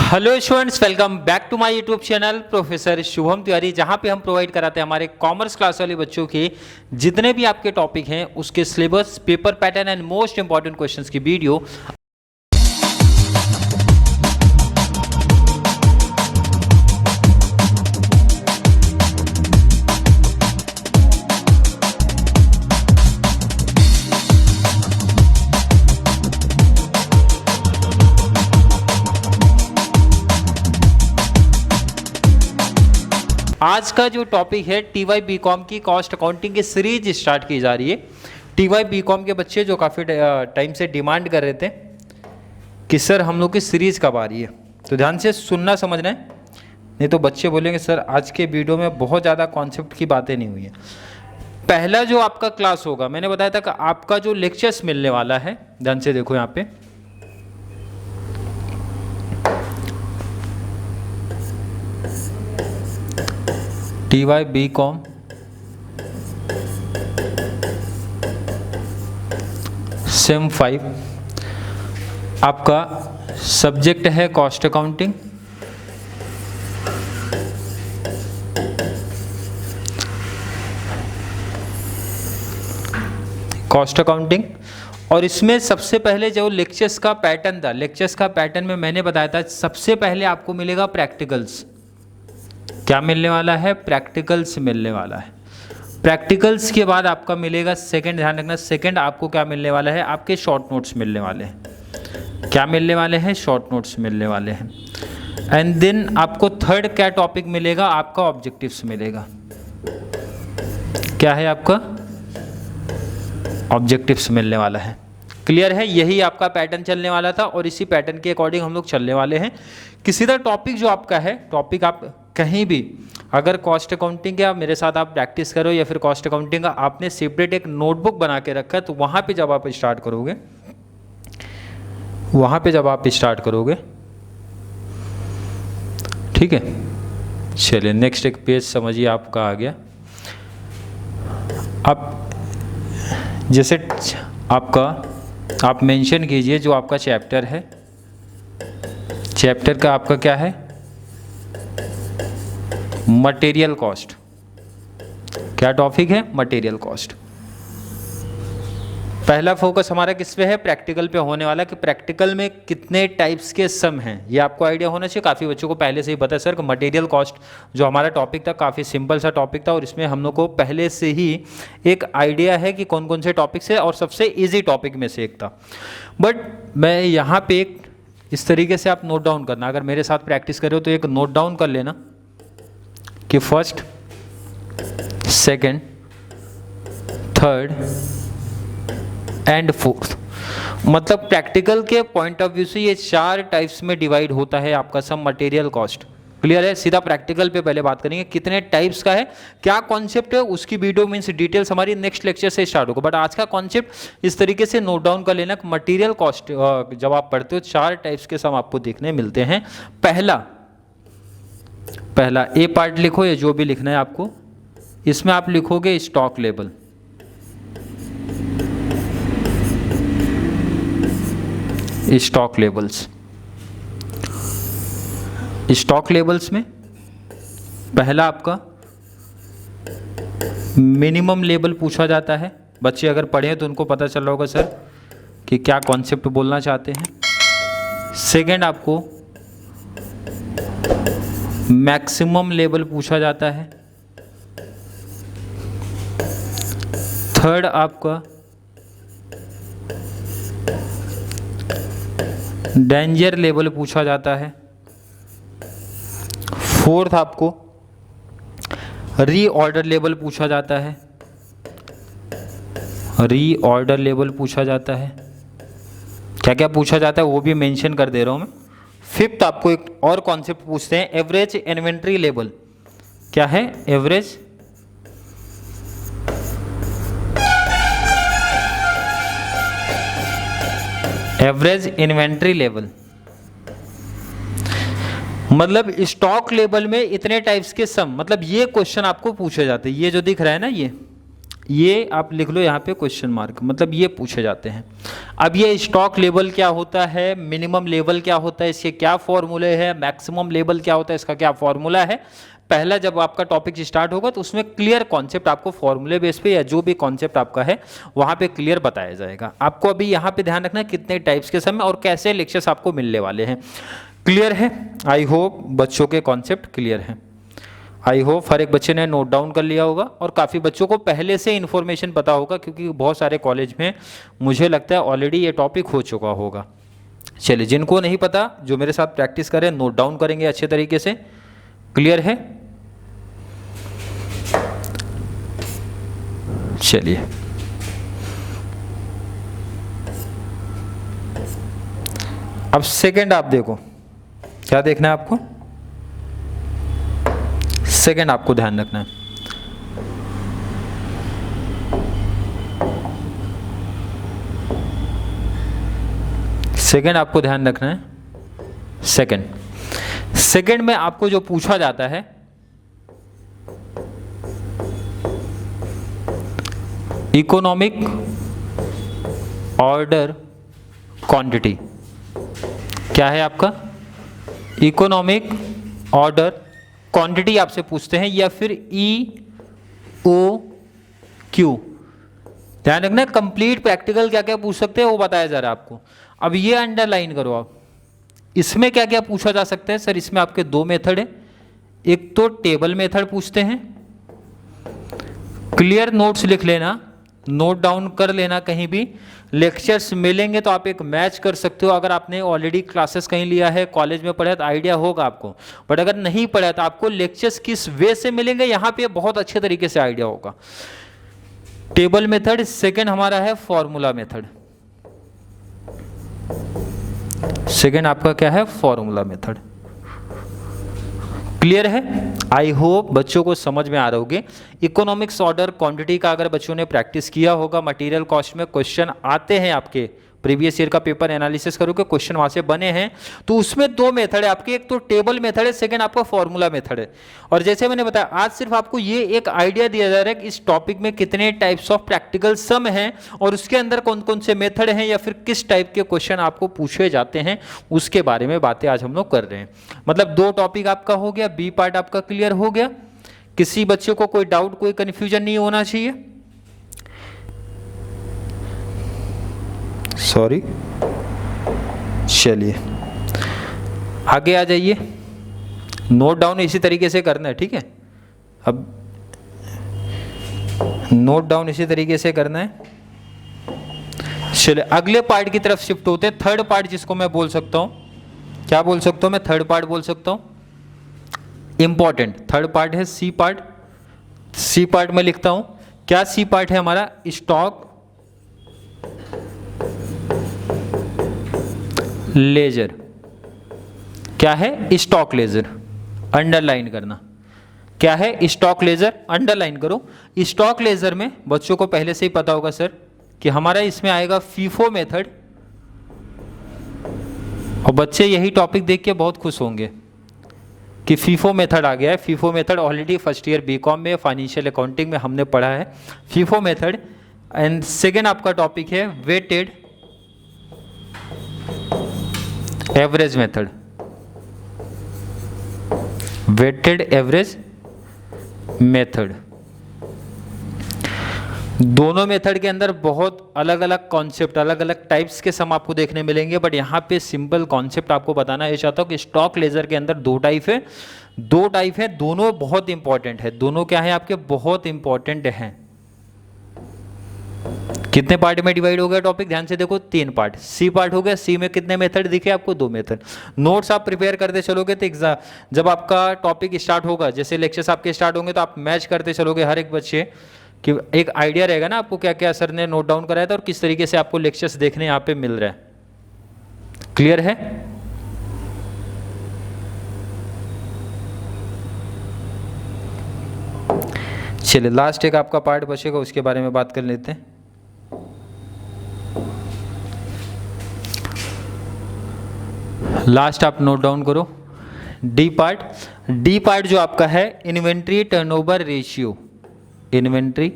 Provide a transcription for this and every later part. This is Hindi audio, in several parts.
Hello students, welcome back to my YouTube channel professor Shubham Tiwari, जहां पे हम प्रोवाइड कराते हैं हमारे कॉमर्स क्लास वाले बच्चों के जितने भी आपके टॉपिक हैं उसके syllabus, paper pattern and most important questions की वीडियो। आज का जो टॉपिक है टीवाई बीकॉम की कॉस्ट अकाउंटिंग की सीरीज स्टार्ट की जा रही है। टीवाई बीकॉम के बच्चे जो काफ़ी टाइम से डिमांड कर रहे थे कि सर हम लोग की सीरीज कब आ रही है, तो ध्यान से सुनना समझना है, नहीं तो बच्चे बोलेंगे सर आज के वीडियो में बहुत ज़्यादा कॉन्सेप्ट की बातें नहीं हुई है। पहला जो आपका क्लास होगा, मैंने बताया था कि आपका जो लेक्चर्स मिलने वाला है, ध्यान से देखो यहाँ पे, टीवाई बीकॉम सेम 5 आपका सब्जेक्ट है कॉस्ट अकाउंटिंग। कॉस्ट अकाउंटिंग और इसमें सबसे पहले जो लेक्चर्स का पैटर्न था, लेक्चर्स का पैटर्न में मैंने बताया था सबसे पहले आपको मिलेगा प्रैक्टिकल्स। क्या मिलने वाला है? प्रैक्टिकल्स मिलने वाला है। प्रैक्टिकल्स के बाद आपका मिलेगा सेकंड, ध्यान रखना, सेकंड आपको क्या मिलने वाला है? आपके शॉर्ट नोट्स मिलने वाले हैं। क्या मिलने वाले हैं? शॉर्ट नोट्स मिलने वाले हैं। एंड देन आपको थर्ड क्या टॉपिक मिलेगा? आपका ऑब्जेक्टिव्स मिलेगा। क्या है आपका? ऑब्जेक्टिव्स मिलने वाला है। क्लियर है? यही आपका पैटर्न चलने वाला था और इसी पैटर्न के अकॉर्डिंग हम लोग चलने वाले हैं कि सीधा टॉपिक जो आपका है, टॉपिक आप कहीं भी अगर कॉस्ट अकाउंटिंग का मेरे साथ आप प्रैक्टिस करो या फिर कॉस्ट अकाउंटिंग का आपने सेपरेट एक नोटबुक बना के रखा है, तो वहाँ पे जब आप स्टार्ट करोगे, ठीक है। चलिए नेक्स्ट एक पेज समझिए आपका आ गया। अब जैसे आपका आप मेंशन कीजिए जो आपका चैप्टर है, चैप्टर का आपका क्या है? Material cost. क्या टॉपिक है? Material cost. पहला फोकस हमारा किस पे है? प्रैक्टिकल पे होने वाला कि प्रैक्टिकल में कितने टाइप्स के सम हैं, ये आपको आइडिया होना चाहिए। काफ़ी बच्चों को पहले से ही पता है सर कि मटेरियल कॉस्ट जो हमारा टॉपिक था काफ़ी सिंपल सा टॉपिक था और इसमें हम लोग को पहले से ही एक आइडिया है कि कौन कौन से टॉपिक्स है और सबसे ईजी टॉपिक में से एक था। बट मैं यहाँ पे एक इस तरीके से आप नोट डाउन करना, अगर मेरे साथ प्रैक्टिस करो तो एक नोट डाउन कर लेना कि first, second, third and fourth, मतलब प्रैक्टिकल के पॉइंट ऑफ व्यू से ये 4 टाइप्स में डिवाइड होता है आपका सब मटेरियल कॉस्ट। क्लियर है? सीधा प्रैक्टिकल पे पहले बात करेंगे कितने टाइप्स का है, क्या कॉन्सेप्ट है, उसकी वीडियो मीन्स डिटेल्स हमारी नेक्स्ट लेक्चर से स्टार्ट होगा। बट आज का कॉन्सेप्ट इस तरीके से नोट डाउन कर लेना, मटेरियल कॉस्ट जब आप पढ़ते हो 4 टाइप्स के सम आपको देखने मिलते हैं। पहला ए पार्ट लिखो, या जो भी लिखना है आपको, इसमें आप लिखोगे stock level. Stock levels, stock levels में पहला आपका मिनिमम लेवल पूछा जाता है। बच्चे अगर पढ़े तो उनको पता चल रहा होगा सर कि क्या कॉन्सेप्ट बोलना चाहते हैं। सेकंड आपको मैक्सिमम लेवल पूछा जाता है। थर्ड आपका डेंजर लेवल पूछा जाता है। फोर्थ आपको रीऑर्डर लेवल पूछा जाता है। रीऑर्डर लेवल पूछा जाता है। क्या क्या पूछा जाता है वो भी मेंशन कर दे रहा हूं मैं। फिफ्थ आपको एक और कॉन्सेप्ट पूछते हैं, एवरेज इन्वेंट्री लेवल। क्या है? एवरेज इन्वेंट्री लेवल, मतलब स्टॉक लेवल में इतने टाइप्स के सम, मतलब ये क्वेश्चन आपको पूछे जाते हैं। ये जो दिख रहा है ना, ये आप लिख लो यहाँ पे क्वेश्चन मार्क, मतलब ये पूछे जाते हैं। अब ये स्टॉक लेवल क्या होता है, मिनिमम लेवल क्या होता है, इसके क्या फॉर्मूले हैं, मैक्सिमम लेवल क्या होता है, इसका क्या फॉर्मूला है। पहला जब आपका टॉपिक स्टार्ट होगा तो उसमें क्लियर कॉन्सेप्ट आपको फॉर्मूले बेस पे या जो भी कॉन्सेप्ट आपका है वहाँ पे क्लियर बताया जाएगा। आपको अभी यहाँ पे ध्यान रखना है कितने टाइप्स के समय और कैसे लेक्चर्स आपको मिलने वाले हैं। क्लियर है? आई होप बच्चों के कॉन्सेप्ट क्लियर हैं। आई होप हर एक बच्चे ने नोट डाउन कर लिया होगा और काफ़ी बच्चों को पहले से इन्फॉर्मेशन पता होगा, क्योंकि बहुत सारे कॉलेज में मुझे लगता है ऑलरेडी ये टॉपिक हो चुका होगा। चलिए, जिनको नहीं पता जो मेरे साथ प्रैक्टिस करें, नोट डाउन करेंगे अच्छे तरीके से। क्लियर है? चलिए, अब सेकंड आप देखो, क्या देखना है आपको? सेकंड आपको ध्यान रखना है। सेकंड आपको ध्यान रखना है। सेकंड में आपको जो पूछा जाता है, इकोनॉमिक ऑर्डर क्वांटिटी। क्या है आपका? इकोनॉमिक ऑर्डर क्वांटिटी आपसे पूछते हैं, या फिर EOQ। ध्यान रखना, कंप्लीट प्रैक्टिकल क्या क्या पूछ सकते हैं वो बताया जा रहा है आपको। अब ये अंडरलाइन करो आप, इसमें क्या क्या पूछा जा सकता है। सर इसमें आपके दो मेथड है, एक तो टेबल मेथड पूछते हैं। क्लियर नोट्स लिख लेना, नोट डाउन कर लेना, कहीं भी लेक्चर्स मिलेंगे तो आप एक मैच कर सकते हो। अगर आपने ऑलरेडी क्लासेस कहीं लिया है, कॉलेज में पढ़ा है तो आइडिया होगा आपको, बट अगर नहीं पढ़ा तो आपको लेक्चर्स किस वे से मिलेंगे यहाँ पे बहुत अच्छे तरीके से आइडिया होगा। Table method. सेकंड हमारा है फॉर्मूला मेथड। सेकंड आपका क्या है? Formula method. क्लियर है? आई होप बच्चों को समझ में आ रहा होगे। इकोनॉमिक्स ऑर्डर क्वांटिटी का अगर बच्चों ने प्रैक्टिस किया होगा, मटेरियल कॉस्ट में क्वेश्चन आते हैं आपके, प्रीवियस ईयर का पेपर एनालिसिस करोगे क्वेश्चन वहां से बने हैं, तो उसमें दो मेथड है आपके, एक तो टेबल मेथड है, सेकंड आपका फॉर्मूला मेथड है। और जैसे मैंने बताया, आज सिर्फ आपको ये एक आइडिया दिया जा रहा है कि इस टॉपिक में कितने टाइप्स ऑफ प्रैक्टिकल सम हैं और उसके अंदर कौन कौन से मेथड हैं या फिर किस टाइप के क्वेश्चन आपको पूछे जाते हैं, उसके बारे में बातें आज हम लोग कर रहे हैं। मतलब दो टॉपिक आपका हो गया, बी पार्ट आपका क्लियर हो गया। किसी बच्चे को कोई डाउट, कोई कंफ्यूजन नहीं होना चाहिए। सॉरी, चलिए आगे आ जाइए। नोट डाउन इसी तरीके से करना है, ठीक है? अब नोट डाउन इसी तरीके से करना है। चलिए अगले पार्ट की तरफ शिफ्ट होते हैं। थर्ड पार्ट जिसको मैं बोल सकता हूं, क्या बोल सकता हूं मैं? थर्ड पार्ट बोल सकता हूं, इंपॉर्टेंट। थर्ड पार्ट है सी पार्ट। सी पार्ट में लिखता हूं, क्या सी पार्ट है हमारा? Stock ledger. क्या है? Stock ledger. अंडरलाइन करना, क्या है? Stock ledger. अंडरलाइन करो। स्टॉक लेजर में बच्चों को पहले से ही पता होगा सर कि हमारा इसमें आएगा फीफो मेथड, और बच्चे यही टॉपिक देख के बहुत खुश होंगे कि फीफो मेथड आ गया है। FIFO method already first year BCom में फाइनेंशियल अकाउंटिंग में हमने पढ़ा है फीफो मेथड। एंड सेकेंड आपका टॉपिक है weighted average method. Weighted average method. दोनों मेथड के अंदर बहुत अलग अलग कॉन्सेप्ट, अलग अलग टाइप्स के सम आपको देखने मिलेंगे, बट यहाँ पे सिंपल कॉन्सेप्ट आपको बताना ये चाहता हूँ कि स्टॉक लेजर के अंदर दो टाइप है। दो टाइप है, दोनों बहुत इंपॉर्टेंट है। दोनों क्या है आपके? बहुत इंपॉर्टेंट हैं। कितने पार्ट में डिवाइड हो गया टॉपिक? ध्यान से देखो, 3 पार्ट। सी पार्ट हो गया। सी में कितने मेथड दिखे आपको? 2 मेथड। नोट्स आप प्रिपेयर करते चलोगे तो एग्जाम जब आपका टॉपिक स्टार्ट होगा, जैसे लेक्चर्स आपके स्टार्ट होंगे तो आप मैच करते चलोगे हर एक बच्चे कि एक आइडिया रहेगा ना आपको क्या क्या सर ने नोट डाउन कराया था और किस तरीके से आपको लेक्चर्स देखने यहाँ पे मिल रहा है। क्लियर है? चलिए लास्ट एक आपका पार्ट बचेगा, उसके बारे में बात कर लेते हैं। लास्ट आप नोट डाउन करो, डी पार्ट। डी पार्ट जो आपका है inventory turnover ratio. Inventory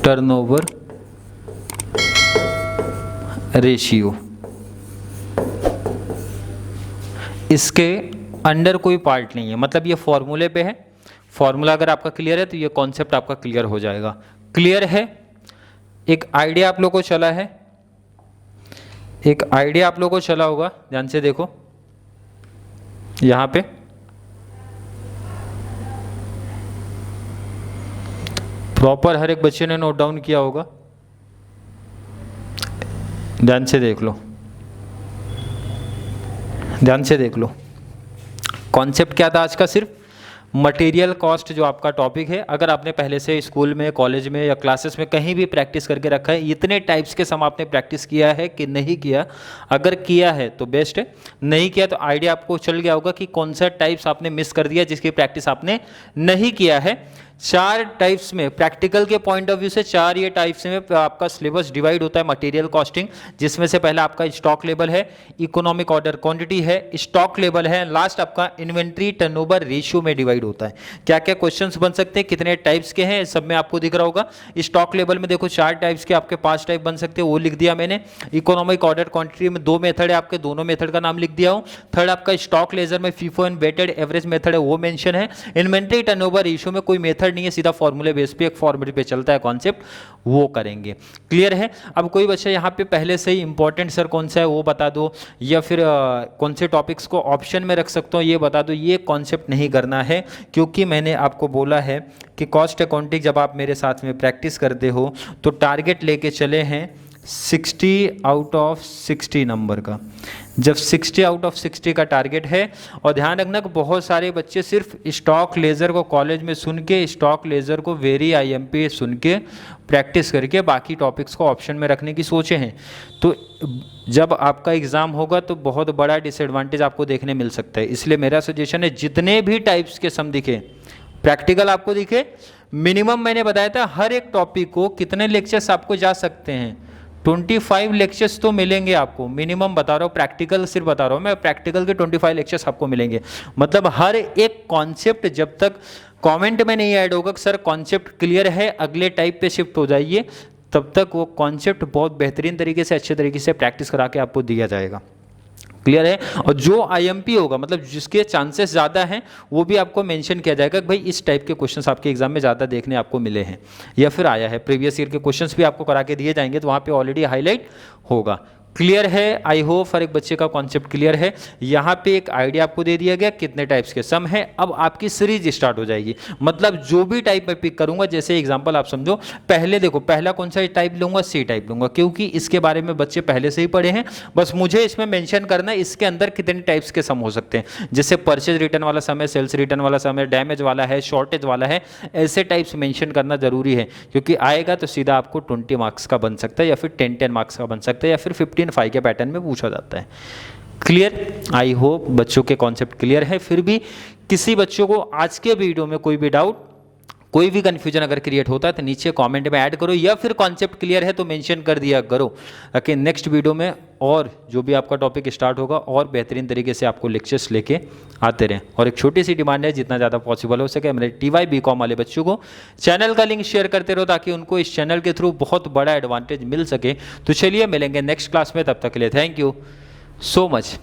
turnover ratio, इसके अंडर कोई पार्ट नहीं है, मतलब ये फॉर्मूले पे है। फॉर्मूला अगर आपका क्लियर है तो ये कॉन्सेप्ट आपका क्लियर हो जाएगा। क्लियर है? एक आइडिया आप लोग को चला है, एक आइडिया आप लोग को चला होगा, ध्यान से देखो यहां पे प्रॉपर हर एक बच्चे ने नोट डाउन किया होगा, ध्यान से देख लो, ध्यान से देख लो। कॉन्सेप्ट क्या था आज का? सिर्फ मटेरियल कॉस्ट जो आपका टॉपिक है, अगर आपने पहले से स्कूल में, कॉलेज में या क्लासेस में कहीं भी प्रैक्टिस करके रखा है, इतने टाइप्स के सम आपने प्रैक्टिस किया है कि नहीं किया? अगर किया है तो बेस्ट है, नहीं किया तो आइडिया आपको चल गया होगा कि कौन सा टाइप्स आपने मिस कर दिया जिसकी प्रैक्टिस आपने नहीं किया है। 4 टाइप्स में प्रैक्टिकल के पॉइंट ऑफ व्यू से 4 ये टाइप्स में आपका सिलेबस डिवाइड होता है मटेरियल कॉस्टिंग, जिसमें से पहला आपका स्टॉक लेवल है, इकोनॉमिक ऑर्डर क्वांटिटी है, स्टॉक लेवल है, लास्ट आपका इन्वेंट्री टर्नओवर रेशियो में डिवाइड होता है। क्या क्या क्वेश्चंस बन सकते हैं, कितने टाइप्स के हैं, सब में आपको दिख रहा होगा। स्टॉक लेवल में देखो 4 टाइप्स के, आपके 5 टाइप बन सकते हैं, वो लिख दिया मैंने। इकोनॉमिक ऑर्डर क्वांटिटी में 2 मेथड है आपके, दोनों मेथड का नाम लिख दिया हूं। थर्ड आपका स्टॉक लेजर में FIFO and weighted average method है, वो मेंशन है। इन्वेंट्री टर्नओवर रेशियो में कोई मेथड नहीं है, सीधा फॉर्मूले बेस पे, एक फॉर्मूले पे चलता है कॉन्सेप्ट, वो करेंगे। क्लियर है? अब कोई बच्चा यहाँ पे पहले से ही इंपॉर्टेंट सर कौन सा है वो बता दो, या फिर कौन से टॉपिक्स को ऑप्शन में रख सकता हूँ ये बता दो, ये कॉन्सेप्ट नहीं करना है, क्योंकि मैंने आपको बोला है कि कॉस्ट अकाउंटिंग जब आप मेरे साथ में प्रैक्टिस करते हो तो टारगेट लेके चले हैं 60 आउट ऑफ 60 नंबर का। जब 60 आउट ऑफ 60 का टारगेट है, और ध्यान रखना कि बहुत सारे बच्चे सिर्फ स्टॉक लेज़र को कॉलेज में सुन के, स्टॉक लेज़र को वेरी आईएमपी सुन के प्रैक्टिस करके बाकी टॉपिक्स को ऑप्शन में रखने की सोचे हैं, तो जब आपका एग्ज़ाम होगा तो बहुत बड़ा डिसएडवांटेज आपको देखने मिल सकता है। इसलिए मेरा सजेशन है जितने भी टाइप्स के सम दिखे, प्रैक्टिकल आपको दिखे, मिनिमम मैंने बताया था हर एक टॉपिक को कितने लेक्चर्स आपको जा सकते हैं, 25 लेक्चर्स तो मिलेंगे आपको, मिनिमम बता रहा हूँ, प्रैक्टिकल सिर्फ बता रहा हूँ मैं, प्रैक्टिकल के 25 लेक्चर्स आपको मिलेंगे। मतलब हर एक कॉन्सेप्ट जब तक कमेंट में नहीं ऐड होगा कि सर कॉन्सेप्ट क्लियर है अगले टाइप पे शिफ्ट हो जाइए, तब तक वो कॉन्सेप्ट बहुत बेहतरीन तरीके से, अच्छे तरीके से प्रैक्टिस करा के आपको दिया जाएगा। क्लियर है? और जो आईएमपी होगा, मतलब जिसके चांसेस ज़्यादा हैं, वो भी आपको मेंशन किया जाएगा कि भाई इस टाइप के क्वेश्चंस आपके एग्जाम में ज़्यादा देखने आपको मिले हैं या फिर आया है, प्रीवियस ईयर के क्वेश्चंस भी आपको करा के दिए जाएंगे, तो वहाँ पे ऑलरेडी हाईलाइट होगा। क्लियर है? आई होप हर एक बच्चे का कॉन्सेप्ट क्लियर है। यहाँ पे एक आइडिया आपको दे दिया गया कितने टाइप्स के सम है। अब आपकी सीरीज स्टार्ट हो जाएगी, मतलब जो भी टाइप मैं पिक करूंगा, जैसे एग्जांपल आप समझो, पहले देखो पहला कौन सा टाइप लूंगा, सी टाइप लूंगा, क्योंकि इसके बारे में बच्चे पहले से ही पढ़े हैं, बस मुझे इसमें मेंशन करना है इसके अंदर कितने टाइप्स के सम हो सकते हैं। जैसे परचेज रिटर्न वाला सम है, सेल्स रिटर्न वाला सम है, डैमेज वाला है, शॉर्टेज वाला है, ऐसे टाइप्स मेंशन करना जरूरी है, क्योंकि आएगा तो सीधा आपको 20 मार्क्स का बन सकता है, या फिर 10 मार्क्स का बन सकता है, या फिर 15 के पैटर्न में पूछा जाता है। क्लियर? आई होप बच्चों के कॉन्सेप्ट क्लियर है। फिर भी किसी बच्चों को आज के वीडियो में कोई भी डाउट, कोई भी कंफ्यूजन अगर क्रिएट होता है तो नीचे कमेंट में ऐड करो, या फिर कॉन्सेप्ट क्लियर है तो मेंशन कर दिया करो, ताकि नेक्स्ट वीडियो में और जो भी आपका टॉपिक स्टार्ट होगा और बेहतरीन तरीके से आपको लेक्चर्स लेके आते रहें। और एक छोटी सी डिमांड है, जितना ज़्यादा पॉसिबल हो सके मेरे TY BCom वाले बच्चों को चैनल का लिंक शेयर करते रहो, ताकि उनको इस चैनल के थ्रू बहुत बड़ा एडवांटेज मिल सके। तो चलिए मिलेंगे नेक्स्ट क्लास में, तब तक के लिए थैंक यू सो मच।